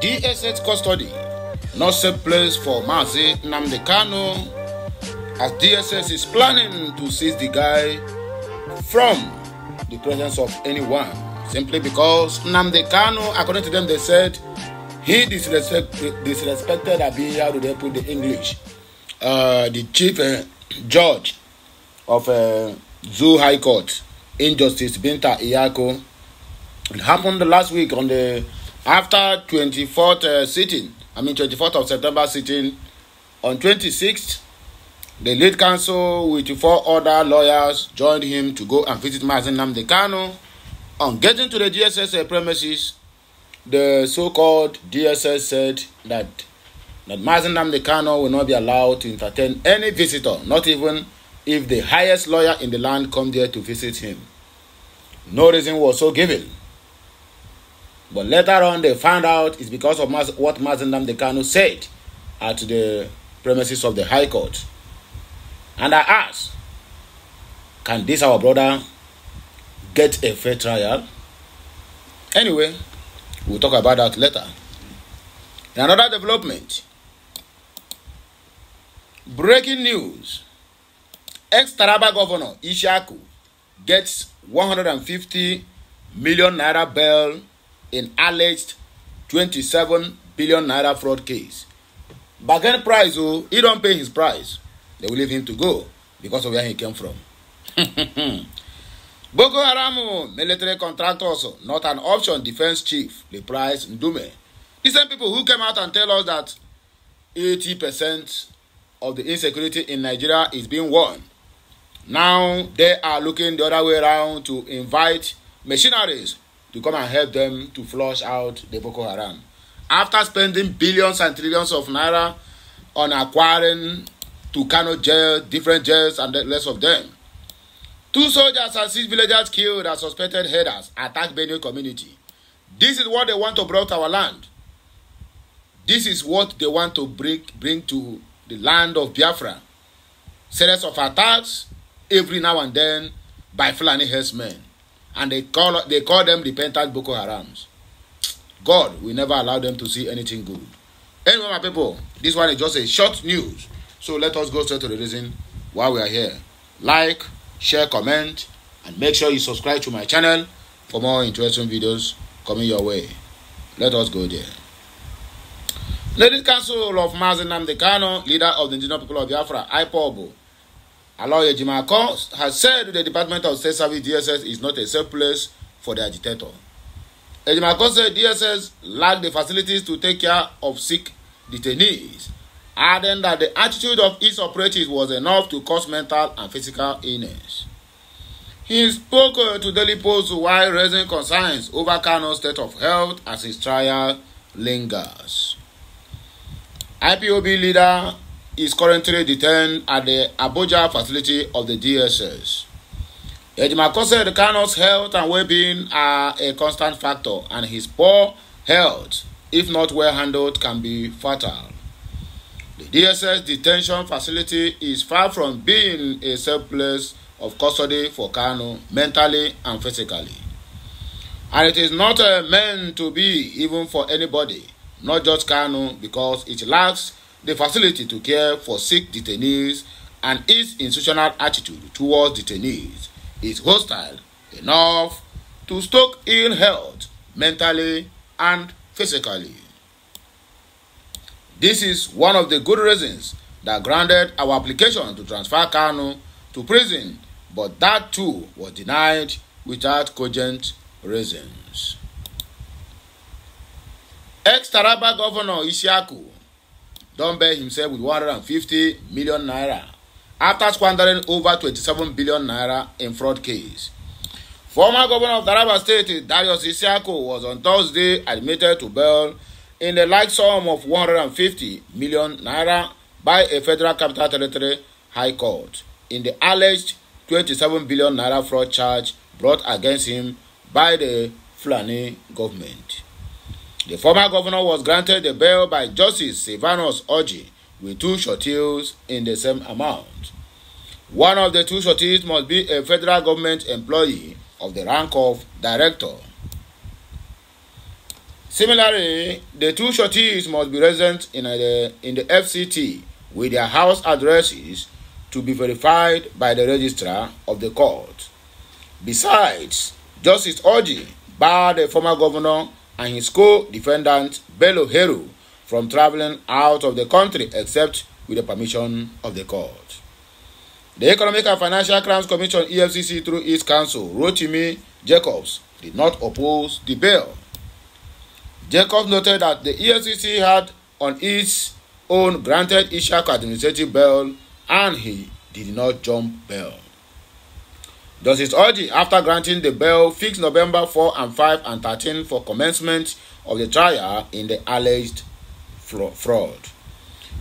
DSS custody, not safe place for Mazi Nnamdi Kanu, as DSS is planning to seize the guy from the presence of anyone, simply because Nnamdi Kanu, according to them, they said he disrespected Abi, how do they put the English, the chief judge of Zoo High Court, Injustice Binta Iyako. It happened last week on the after 24th of September sitting. On 26th, the lead counsel with 4 other lawyers joined him to go and visit Mazi Nnamdi Kanu. On getting to the DSS premises, the so-called DSS said that Mazi Nnamdi Kanu will not be allowed to entertain any visitor, not even if the highest lawyer in the land come there to visit him. No reason was so given. But later on, they found out it's because of what Mazi Nnamdi Kanu said at the premises of the High Court. And I asked, can this our brother get a fair trial? Anyway, we'll talk about that later. In another development, breaking news, ex-Taraba governor Ishaku gets 150 million naira bail in alleged 27 billion naira fraud case. Bargain price, he don't pay his price. They will leave him to go because of where he came from. Boko Haram military contractors, not an option, defense chief, the price Ndume. The same people who came out and tell us that 80% of the insecurity in Nigeria is being won. Now they are looking the other way around to invite machineries to come and help them to flush out the Boko Haram. After spending billions and trillions of naira on acquiring to Kanu jail, different jails and the rest of them. 2 soldiers and 6 villagers killed as suspected headers attack Benue community. This is what they want to bring to our land. This is what they want to bring to the land of Biafra. Series of attacks every now and then by Fulani herdsmen. And they call them repentant Boko Harams. God will never allow them to see anything good. Anyway, my people, this one is just a short news. So let us go straight to the reason why we are here. Like, share, comment, and make sure you subscribe to my channel for more interesting videos coming your way. Let us go there. Ladies Council of Mazi Nnamdi Kanu, leader of the indigenous people of Biafra, IPOB, Aloye Jimako, has said the Department of State Service DSS is not a safe place for the agitator. Jimako said DSS lacked the facilities to take care of sick detainees, adding that the attitude of its operatives was enough to cause mental and physical illness. He spoke to Daily Post while raising concerns over Kanu's state of health as his trial lingers. IPOB leader is currently detained at the Abuja facility of the DSS. Ejimako said Kanu's health and well-being are a constant factor, and his poor health, if not well handled, can be fatal. The DSS detention facility is far from being a safe place of custody for Kanu mentally and physically. And it is not meant to be even for anybody, not just Kanu, because it lacks the facility to care for sick detainees, and its institutional attitude towards detainees is hostile enough to stoke ill health mentally and physically. This is one of the good reasons that granted our application to transfer Kanu to prison, but that too was denied without cogent reasons. Ex-Taraba Governor Ishaku don't bear himself with 150 million naira after squandering over 27 billion naira in fraud case. Former Governor of Taraba State, Darius Ishaku, was on Thursday admitted to bail in the like sum of 150 million naira by a Federal Capital Territory High Court in the alleged 27 billion naira fraud charge brought against him by the Fulani government. The former governor was granted the bail by Justice Silvanus Oji with 2 sureties in the same amount. One of the 2 sureties must be a federal government employee of the rank of director. Similarly, the two sureties must be resident in the FCT with their house addresses to be verified by the registrar of the court. Besides, Justice Orji barred the former governor and his co-defendant Bello Heru from traveling out of the country except with the permission of the court. The Economic and Financial Crimes Commission EFCC through its counsel Rotimi Jacobs did not oppose the bail. Jacobs noted that the EFCC had on its own granted Ishaku administrative bail and he did not jump bail. Justice Orji, after granting the bail, fixed November 4 and 5 and 13 for commencement of the trial in the alleged fraud.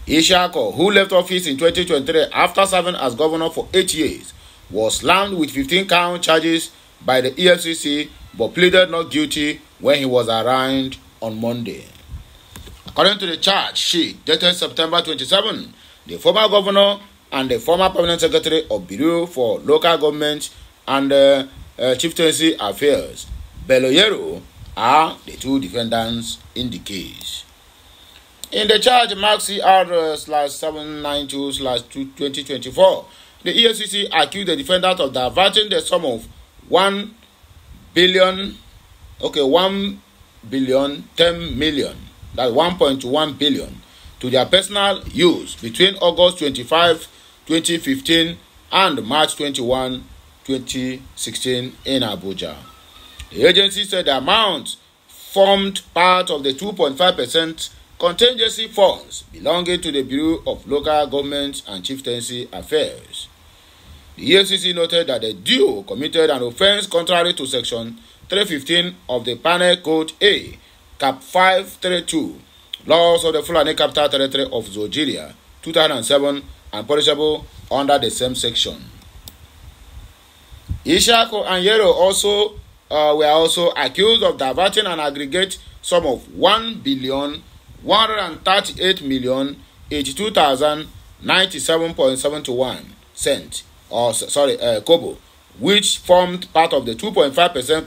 Ishaku, who left office in 2023 after serving as governor for 8 years, was slammed with 15-count charges by the EFCC but pleaded not guilty when he was arraigned on Monday. According to the charge sheet dated September 27, the former governor and the former permanent secretary of Bureau for Local Government and Chieftaincy Affairs, Bello Heru, are the two defendants in the case. In the charge mark CR/792/2024, the EFCC accused the defendant of diverting the sum of 1 billion 10 million, that's 1.1 billion, to their personal use between August 25, 2015 and March 21, 2016 in Abuja. The agency said the amount formed part of the 2.5% contingency funds belonging to the Bureau of Local Government and Chieftaincy Affairs. The EFCC noted that the duo committed an offence contrary to Section 315 of the Penal Code A, Cap 532, Laws of the Fulani Capital Territory of Zojiria, 2007, and punishable under the same section. Ishaku and Yero were also accused of diverting an aggregate sum of 1,138,082,097.71 cents, kobo, which formed part of the 2.5%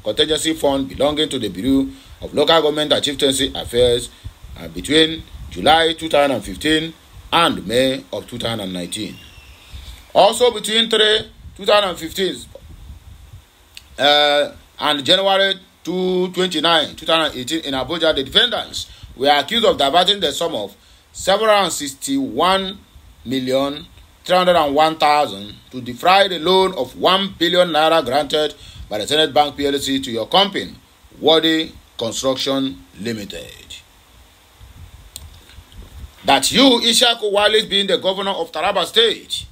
contingency fund belonging to the Bureau of Local Government and Chieftaincy Affairs between July 2015 and May of 2019. Also between 2015 and January 29, 2018 in Abuja, the defendants were accused of diverting the sum of 761,301,000 to defray the loan of 1 billion naira granted by the Senate Bank PLC to your company, Wadi Construction Limited. That you, Ishaku, while being the governor of Taraba State,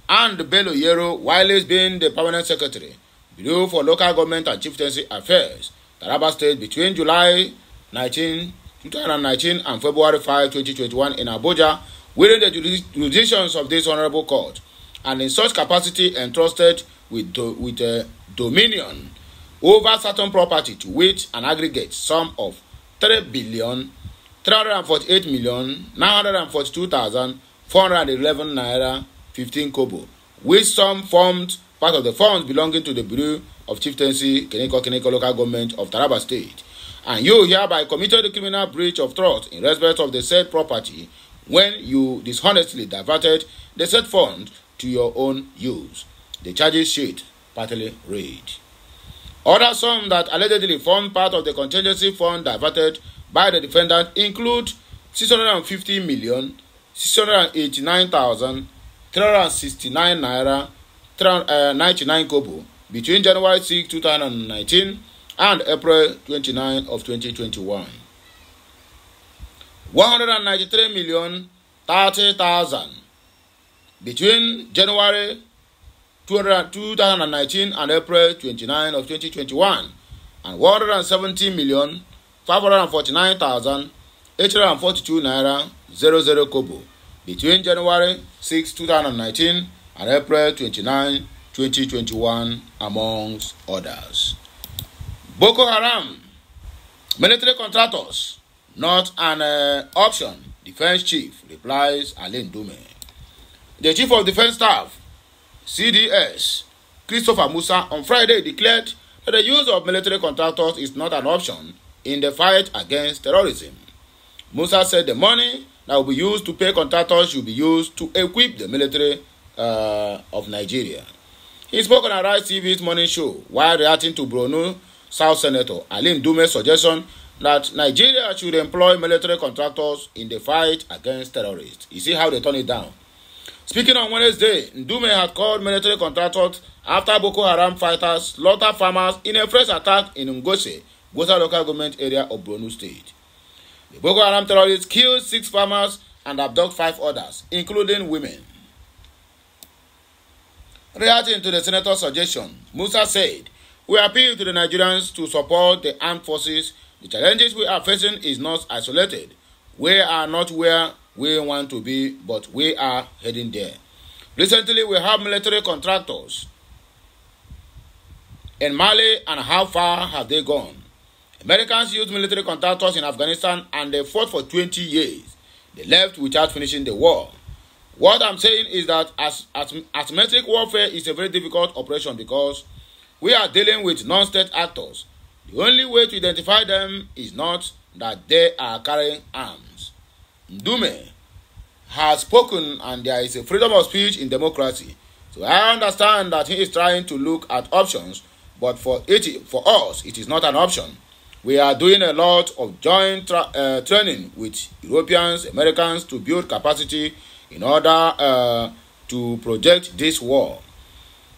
and Bello Heru, while being the permanent secretary, Bureau for Local Government and Chieftaincy Affairs, Taraba State, between July 2019 and February 5, 2021 in Abuja, within the jurisdictions of this honorable court, and in such capacity entrusted with dominion over certain property to which an aggregate sum of 3,348,942,411 naira 15 kobo, which sum formed part of the funds belonging to the Bureau of Chieftaincy Keneko Local Government of Taraba State, and you hereby committed a criminal breach of trust in respect of the said property when you dishonestly diverted the said fund to your own use. The charges sheet partly read. Other sums that allegedly formed part of the contingency fund diverted by the defendant include 650,689,369 naira 99 kobo between January 6, 2019 and April 29 of 2021. 193,030,000 between January 2019 and April 29 of 2021, and 170,549,842 naira 00 kobo between January 6, 2019 and April 29, 2021, amongst others. Boko Haram, military contractors, not an option, Defense Chief replies Alain Dume. The Chief of Defense Staff, CDS, Christopher Musa, on Friday declared that the use of military contractors is not an option in the fight against terrorism. Musa said the money that will be used to pay contractors should be used to equip the military of Nigeria. He spoke on Arise TV's morning show while reacting to Borno South Senator Ali Ndume's suggestion that Nigeria should employ military contractors in the fight against terrorists. You see how they turn it down. Speaking on Wednesday, Ndume had called military contractors after Boko Haram fighters slaughtered farmers in a fresh attack in Ngose, Gosa local government area of Borno State. The Boko Haram terrorists killed 6 farmers and abducted 5 others, including women. Reacting to the senator's suggestion, Musa said, "We appeal to the Nigerians to support the armed forces. The challenges we are facing is not isolated. We are not where we want to be, but we are heading there. Recently, we have military contractors in Mali, and how far have they gone? Americans used military contractors in Afghanistan and they fought for 20 years. They left without finishing the war. What I'm saying is that asymmetric warfare is a very difficult operation because we are dealing with non-state actors. The only way to identify them is not that they are carrying arms." Ndume has spoken, and there is a freedom of speech in democracy. So I understand that he is trying to look at options, but for us, it is not an option. We are doing a lot of joint training with Europeans, Americans to build capacity in order to project this war.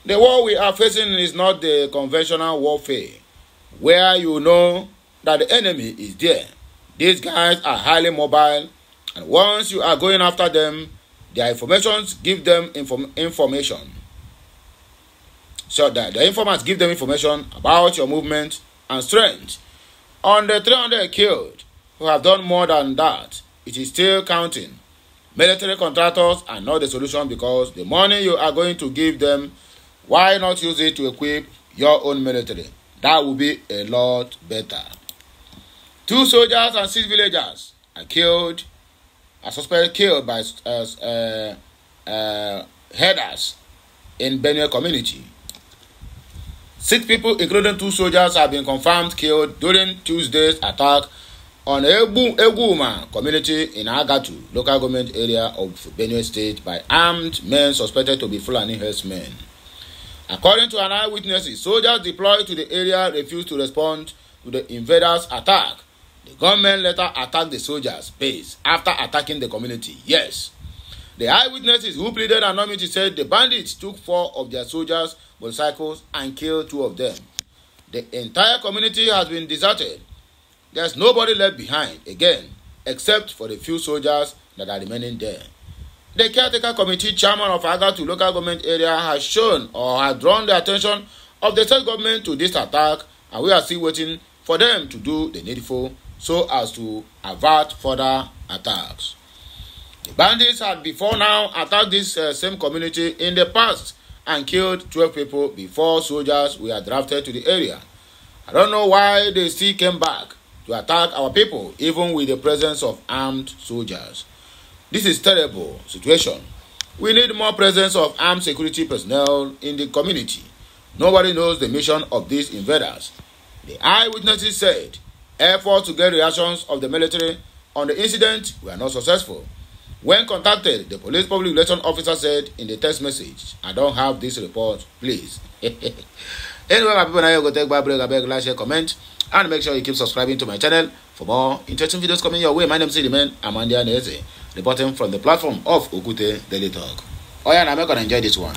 The war we are facing is not the conventional warfare, where you know that the enemy is there. These guys are highly mobile, and once you are going after them, their informations give them information. So that the informants give them information about your movement and strength. On the 300 killed, who have done more than that, it is still counting. Military contractors are not the solution because the money you are going to give them, why not use it to equip your own military? That would be a lot better. 2 soldiers and 6 villagers are suspected killed by headers in Benue community. 6 people, including 2 soldiers, have been confirmed killed during Tuesday's attack on Eguma community in Agatu, local government area of Benue State, by armed men suspected to be Fulani herdsmen. According to an eyewitness, soldiers deployed to the area refused to respond to the invaders' attack. The gunmen later attacked the soldiers' base after attacking the community. Yes. The eyewitnesses who pleaded anonymity said the bandits took 4 of their soldiers' motorcycles and killed 2 of them. The entire community has been deserted. There's nobody left behind again, except for the few soldiers that are remaining there. The caretaker committee chairman of Agatu local government area has shown or has drawn the attention of the state government to this attack, and we are still waiting for them to do the needful so as to avert further attacks. The bandits had before now attacked this same community in the past and killed 12 people before soldiers were drafted to the area. I don't know why they still came back to attack our people even with the presence of armed soldiers. This is a terrible situation. We need more presence of armed security personnel in the community. Nobody knows the mission of these invaders. The eyewitnesses said efforts to get reactions of the military on the incident were not successful. When contacted, the police public relations officer said in the text message, "I don't have this report, please." Anyway, my people, now you go take break, like, share, comment, and make sure you keep subscribing to my channel for more interesting videos coming your way. My name is Sidiman Amandia, reporting from the platform of Okute Daily Talk. Oh yeah, now I'm going to enjoy this one.